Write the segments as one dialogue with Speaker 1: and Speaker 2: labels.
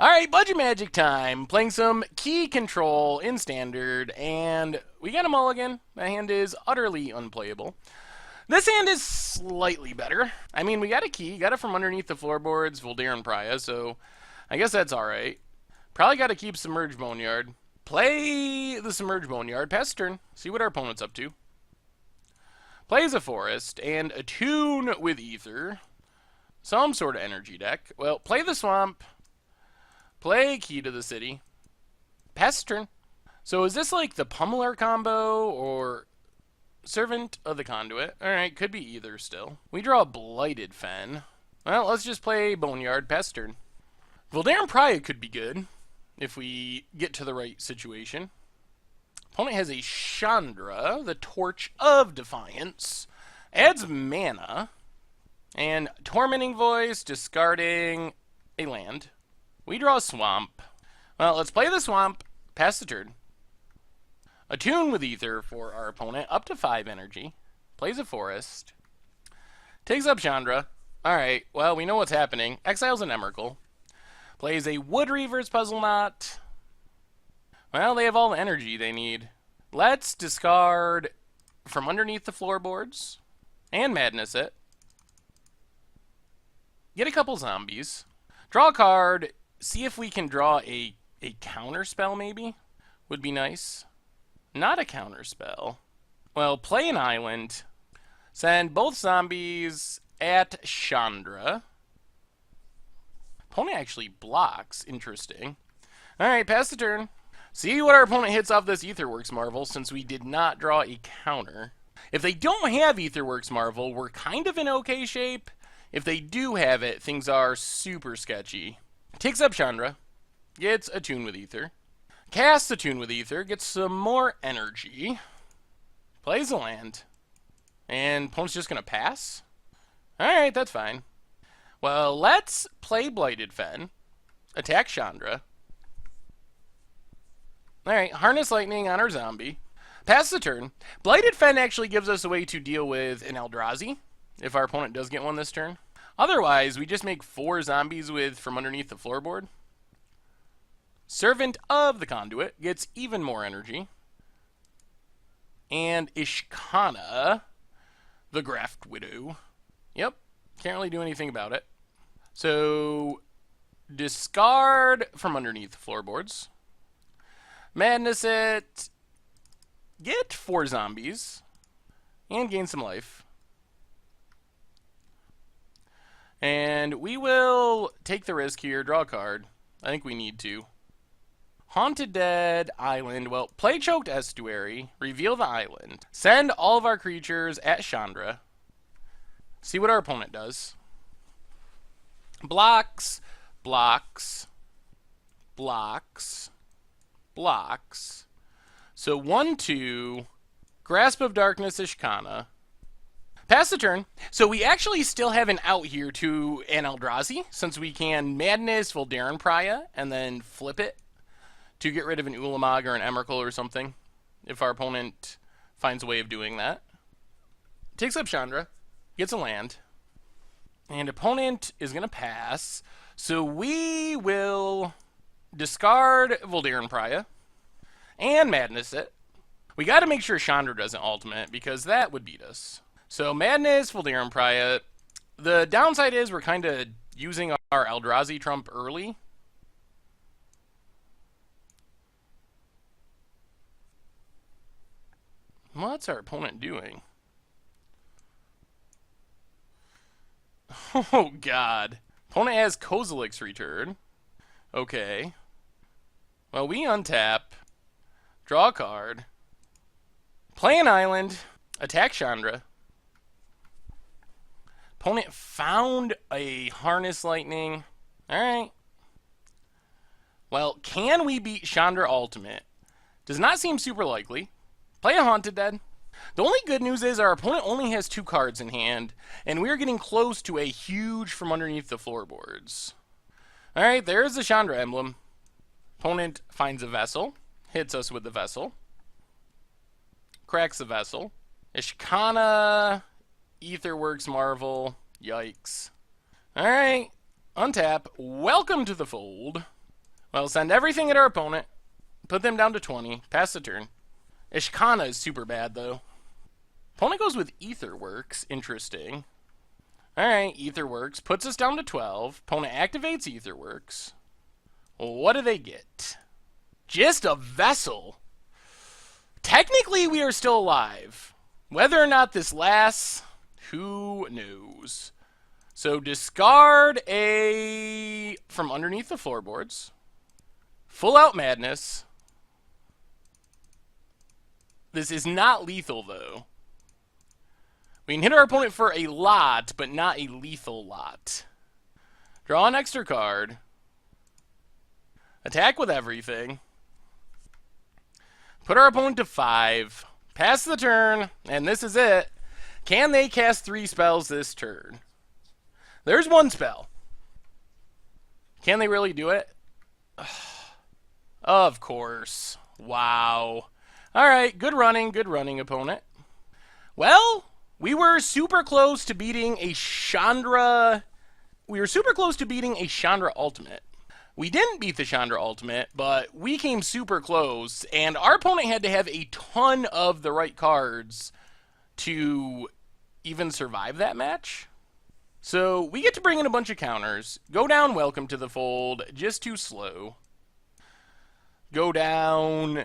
Speaker 1: Alright, budget magic time. Playing some key control in standard, and we got a mulligan. My hand is utterly unplayable. This hand is slightly better. I mean, we got a key, got it from underneath the floorboards, Voldaren Pria, so I guess that's alright. Probably got to keep Submerged Boneyard. Play the Submerged Boneyard, pass turn, see what our opponent's up to. Plays a forest, and attune with Ether. Some sort of energy deck. Well, play the swamp. Play Key to the City. Pass turn. So is this like the Pummeler combo or Servant of the Conduit? Alright, could be either still. We draw Blighted Fen. Well, let's just play Boneyard. Pass turn. Voldaren Pria could be good if we get to the right situation. Opponent has a Chandra, the Torch of Defiance. Adds mana. And Tormenting Voice, discarding a land. We draw a Swamp. Well, let's play the Swamp. Pass the turn. Attune with Ether for our opponent. Up to 5 energy. Plays a Forest. Takes up Chandra. Alright, well, we know what's happening. Exiles an Emrakul. Plays a Wood Reaver's Puzzle Knot. Well, they have all the energy they need. Let's discard from underneath the floorboards. And Madness it. Get a couple zombies. Draw a card. See if we can draw a counter spell, maybe? Would be nice. Not a counter spell. Well, play an island. Send both zombies at Chandra. Opponent actually blocks. Interesting. Alright, pass the turn. See what our opponent hits off this Aetherworks Marvel, since we did not draw a counter. If they don't have Aetherworks Marvel, we're kind of in okay shape. If they do have it, things are super sketchy. Takes up Chandra. Gets Attune with Ether. Casts Attune with Ether. Gets some more energy. Plays a land. And opponent's just going to pass? Alright, that's fine. Well, let's play Blighted Fen. Attack Chandra. Alright, Harness Lightning on our zombie. Pass the turn. Blighted Fen actually gives us a way to deal with an Eldrazi, if our opponent does get one this turn. Otherwise, we just make 4 zombies with from underneath the floorboard. Servant of the Conduit gets even more energy. And Ishkana, the Graft Widow. Yep, can't really do anything about it. So, discard from underneath the floorboards. Madness it. Get 4 zombies. And gain some life. And we will take the risk here, draw a card. I think we need to. Haunted Dead Island. Well, play Choked Estuary. Reveal the island. Send all of our creatures at Chandra. See what our opponent does. Blocks. Blocks. Blocks. Blocks. So 1/2. Grasp of Darkness Ishkana. Pass the turn. So we actually still have an out here to an Eldrazi, since we can Madness Voldaren Pria and then flip it to get rid of an Ulamog or an Emrakul or something, if our opponent finds a way of doing that. Takes up Chandra, gets a land, and opponent is going to pass. So we will discard Voldaren Pria and Madness it. We got to make sure Chandra doesn't ultimate, because that would beat us. So Madness, Voldaren Pria. The downside is we're kind of using our Eldrazi trump early. What's our opponent doing? Oh, God. Opponent has Kozilek's Return. Okay. Well, we untap. Draw a card. Play an island. Attack Chandra. Opponent found a Harness Lightning. Alright. Well, can we beat Chandra Ultimate? Does not seem super likely. Play a Haunted Dead. The only good news is our opponent only has 2 cards in hand, and we're getting close to a huge from underneath the floorboards. Alright, there's the Chandra emblem. Opponent finds a vessel. Hits us with the vessel. Cracks the vessel. Ishkana, Aetherworks Marvel. Yikes. Alright. Untap. Welcome to the fold. Well, send everything at our opponent. Put them down to 20. Pass the turn. Ishkana is super bad, though. Opponent goes with Aetherworks. Interesting. Alright, Aetherworks. Puts us down to 12. Opponent activates Aetherworks. What do they get? Just a vessel. Technically, we are still alive. Whether or not this lasts, who knows? So discard a... from underneath the floorboards. Full out madness. This is not lethal, though. We can hit our opponent for a lot, but not a lethal lot. Draw an extra card. Attack with everything. Put our opponent to 5. Pass the turn, and this is it. Can they cast 3 spells this turn? There's 1 spell. Can they really do it? Of course. Wow. Alright, good running, opponent. Well, we were super close to beating a Chandra... We were super close to beating a Chandra Ultimate. We didn't beat the Chandra Ultimate, but we came super close, and our opponent had to have a ton of the right cards to even survive that match. So we get to bring in a bunch of counters. Go down Welcome to the Fold, just too slow. Go down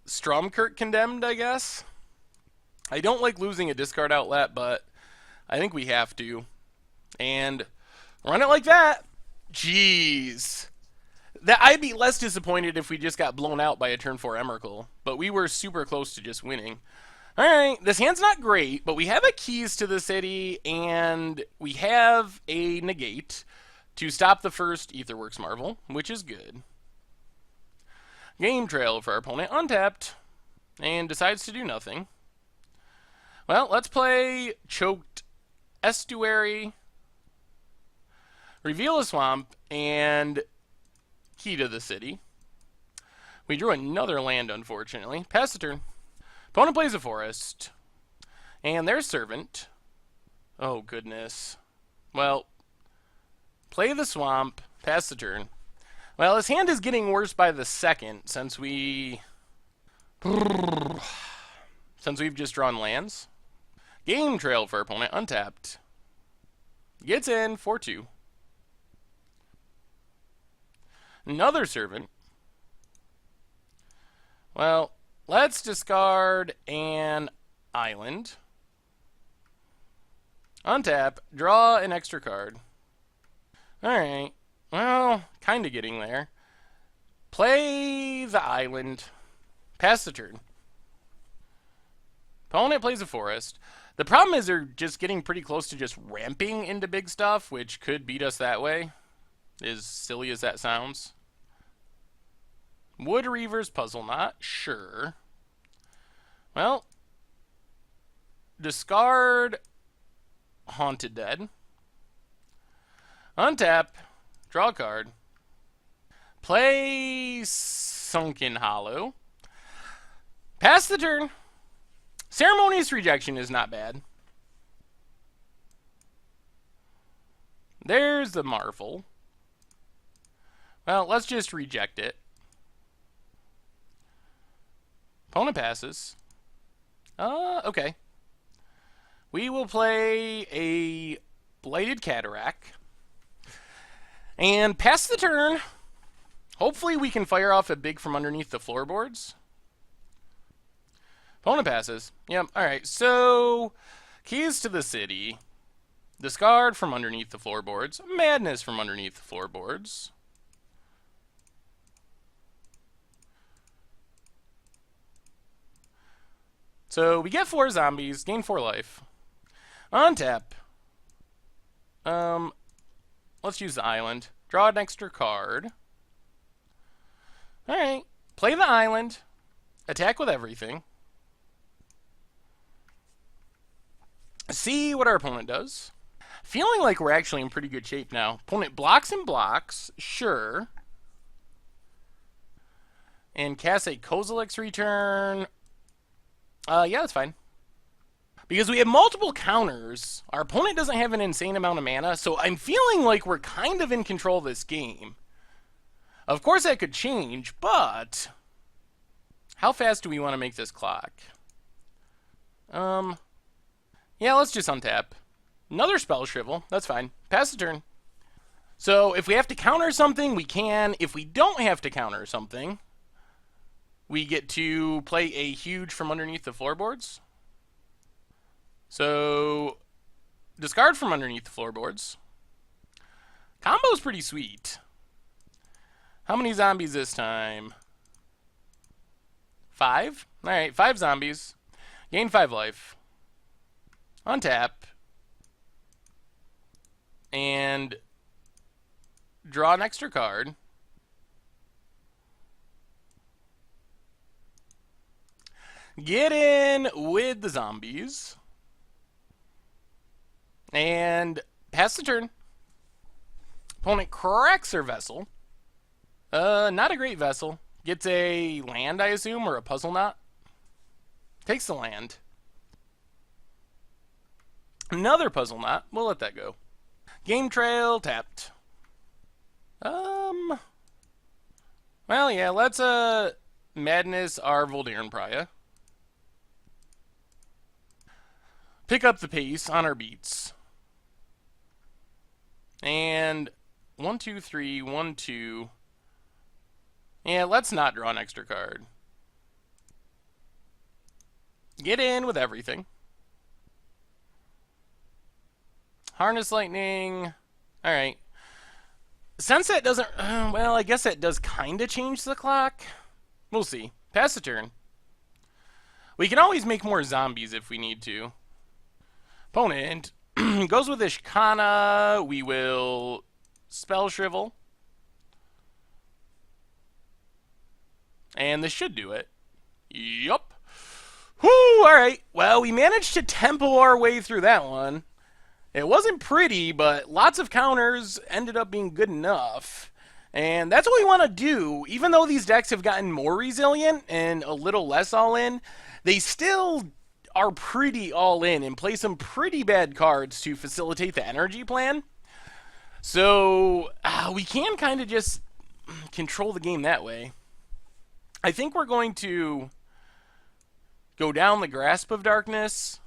Speaker 1: Stromkirk Condemned, I guess. I don't like losing a discard outlet, but I think we have to. And run it like that. Jeez. I'd be less disappointed if we just got blown out by a turn 4 Emrakul, but we were super close to just winning. Alright, this hand's not great, but we have a Keys to the City, and we have a negate to stop the first Aetherworks Marvel, which is good. Game Trail for our opponent, untapped, and decides to do nothing. Well, let's play Choked Estuary, reveal a swamp, and Key to the City. We drew another land, unfortunately. Pass the turn. Opponent plays a forest. And their servant. Oh, goodness. Well, play the swamp. Pass the turn. Well, his hand is getting worse by the second since we've just drawn lands. Game Trail for opponent, untapped. Gets in, 4-2. Another servant. Well, let's discard an island. Untap, draw an extra card. Alright, well, kind of getting there. Play the island. Pass the turn. Opponent plays a forest. The problem is they're just getting pretty close to just ramping into big stuff, which could beat us that way. As silly as that sounds. Wood Reaver's Puzzle Knot, sure. Well, discard Haunted Dead. Untap, draw a card. Play Sunken Hollow. Pass the turn. Ceremonious Rejection is not bad. There's the Marvel. Well, let's just reject it. Opponent passes. Okay. We will play a Blighted Cataract. And pass the turn. Hopefully we can fire off a big from underneath the floorboards. Opponent passes. Yep, alright. So, Keys to the City. Discard from underneath the floorboards. Madness from underneath the floorboards. So we get 4 zombies, gain 4 life. Untap. Let's use the island. Draw an extra card. Alright. Play the island. Attack with everything. See what our opponent does. Feeling like we're actually in pretty good shape now. Opponent blocks and blocks. Sure. And cast a Kozilek's Return. Yeah, that's fine. Because we have multiple counters, our opponent doesn't have an insane amount of mana, so I'm feeling like we're kind of in control of this game. Of course that could change, but how fast do we want to make this clock? Yeah, let's just untap. Another spell shrivel. That's fine. Pass the turn. So if we have to counter something, we can. If we don't have to counter something, we get to play a huge from underneath the floorboards. So discard from underneath the floorboards. Combo's pretty sweet. How many zombies this time? 5? Alright, 5 zombies. Gain 5 life. Untap. And draw an extra card. Get in with the zombies. And pass the turn. Opponent cracks their vessel. Not a great vessel. Gets a land, I assume, or a puzzle knot. Takes the land. Another puzzle knot. We'll let that go. Game trail tapped. Well, yeah, let's Madness our Voldaren Pariah. Pick up the pace on our beats. And 1, 2, 3, 1, 2. Yeah, let's not draw an extra card. Get in with everything. Harness Lightning. Alright. Since that doesn't... well, I guess that does kind of change the clock. We'll see. Pass the turn. We can always make more zombies if we need to. Opponent goes with Ishkana. We will Spell Shrivel. And this should do it. Yup. Whoo! Alright. Well, we managed to tempo our way through that one. It wasn't pretty, but lots of counters ended up being good enough. And that's what we want to do. Even though these decks have gotten more resilient and a little less all-in, they still are pretty all-in and play some pretty bad cards to facilitate the energy plan. So we can kind of just control the game that way. I think we're going to go down the Grasp of Darkness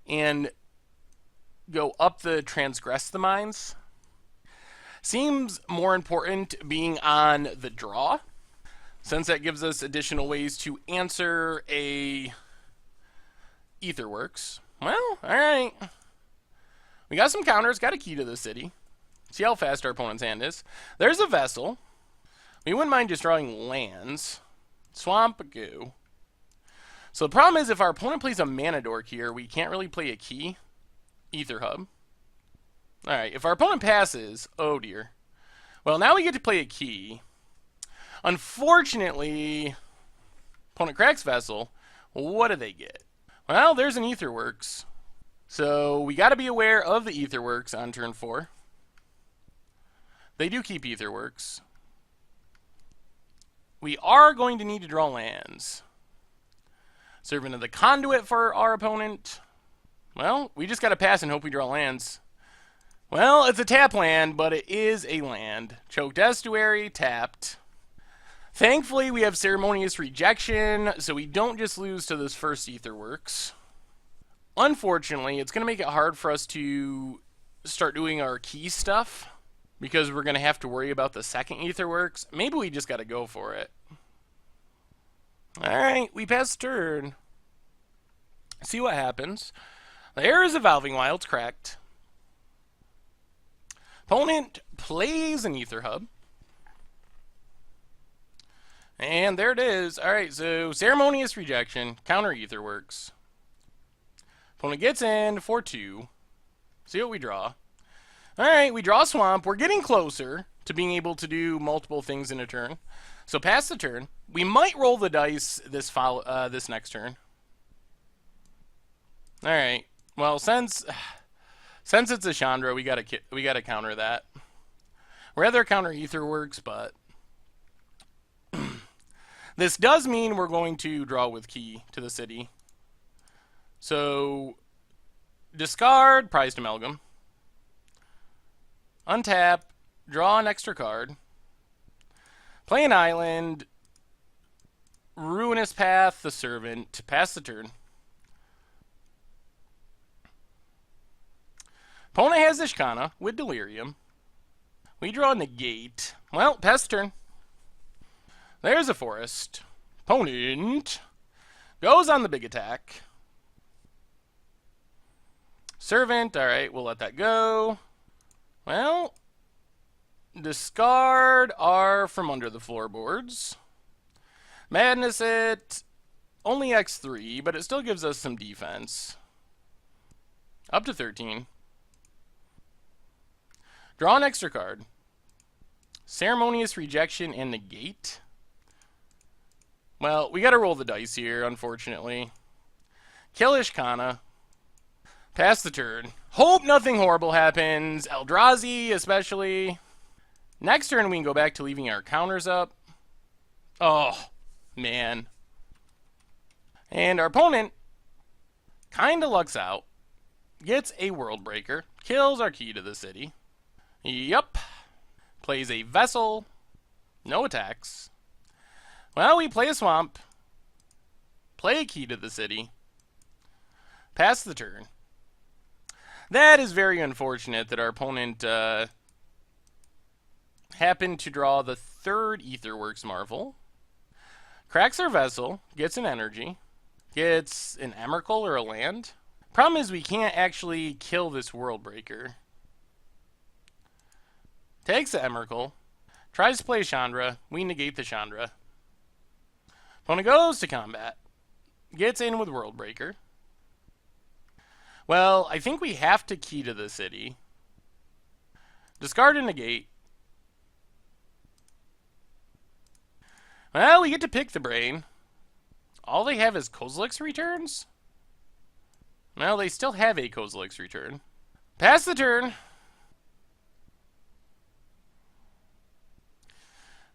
Speaker 1: and go up the Transgress the Mines. Seems more important being on the draw, since that gives us additional ways to answer a Aetherworks. Well, alright. We got some counters, got a key to the city. See how fast our opponent's hand is. There's a vessel. We wouldn't mind just drawing lands. Swamp, go. So the problem is if our opponent plays a Mana Dork here, we can't really play a key. Ether Hub. Alright, if our opponent passes, oh dear. Well, now we get to play a key. Unfortunately, opponent cracks Vessel. What do they get? Well, there's an Aetherworks. So we got to be aware of the Aetherworks on turn 4. They do keep Aetherworks. We are going to need to draw lands. Servant of the Conduit for our opponent. Well, we just got to pass and hope we draw lands. Well, it's a tap land, but it is a land. Choked Estuary, tapped. Thankfully, we have Ceremonious Rejection, so we don't just lose to this first Aetherworks. Unfortunately, it's going to make it hard for us to start doing our key stuff, because we're going to have to worry about the second Aetherworks. Maybe we just got to go for it. Alright, we pass turn. See what happens. There is Evolving Wilds, cracked. Opponent plays an Ether Hub. And there it is. Alright, so Ceremonious Rejection, counter Aetherworks. Opponent gets in for 2. See what we draw. Alright, we draw Swamp. We're getting closer to being able to do multiple things in a turn. So pass the turn. We might roll the dice this next turn. Alright. Well, since it's a Chandra, we gotta counter that. Rather counter Aetherworks, but this does mean we're going to draw with key to the city. So discard Prized Amalgam. Untap, draw an extra card. Play an island. Ruinous Path, the Servant. Pass the turn. Opponent has Ishkana with Delirium. We draw Negate. Well, pass the turn. There's a forest. Opponent goes on the big attack. Servant, alright, we'll let that go. Well, discard our From Under the Floorboards. Madness it. Only X3, but it still gives us some defense. Up to 13. Draw an extra card. Ceremonious Rejection and Negate. Well, we gotta roll the dice here, unfortunately. Kill Ishkana. Pass the turn. Hope nothing horrible happens. Eldrazi, especially. Next turn, we can go back to leaving our counters up. Oh, man. And our opponent kinda lucks out. Gets a World Breaker. Kills our key to the city. Yup. Plays a Vessel. No attacks. Well, we play a Swamp. Play a key to the city. Pass the turn. That is very unfortunate that our opponent happened to draw the third Aetherworks Marvel. Cracks our Vessel. Gets an energy. Gets an Emrakul or a land. Problem is we can't actually kill this World Breaker. Takes the Emrakul. Tries to play Chandra. We negate the Chandra. Opponent goes to combat. Gets in with World Breaker. Well, I think we have to key to the city. Discard and negate. Well, we get to pick the brain. All they have is Kozilek's returns? Well, they still have a Kozilek's return. Pass the turn.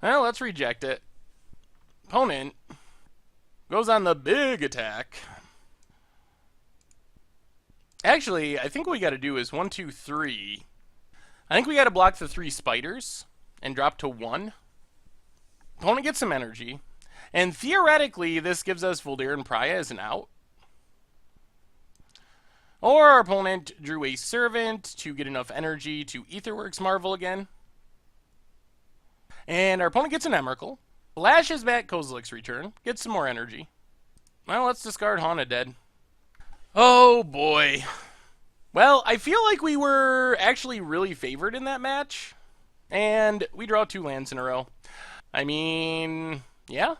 Speaker 1: Well, let's reject it. Opponent goes on the big attack. Actually, I think what we got to do is 1, 2, 3. I think we got to block the 3 spiders and drop to 1. Opponent gets some energy. And theoretically, this gives us Voldaren Pariah as an out. Or our opponent drew a Servant to get enough energy to Aetherworks Marvel again. And our opponent gets an Emrakul. Lashes back Kozilek's return. Gets some more energy. Well, let's discard Haunted Dead. Oh boy. Well, I feel like we were actually really favored in that match. And we draw 2 lands in a row. I mean, yeah.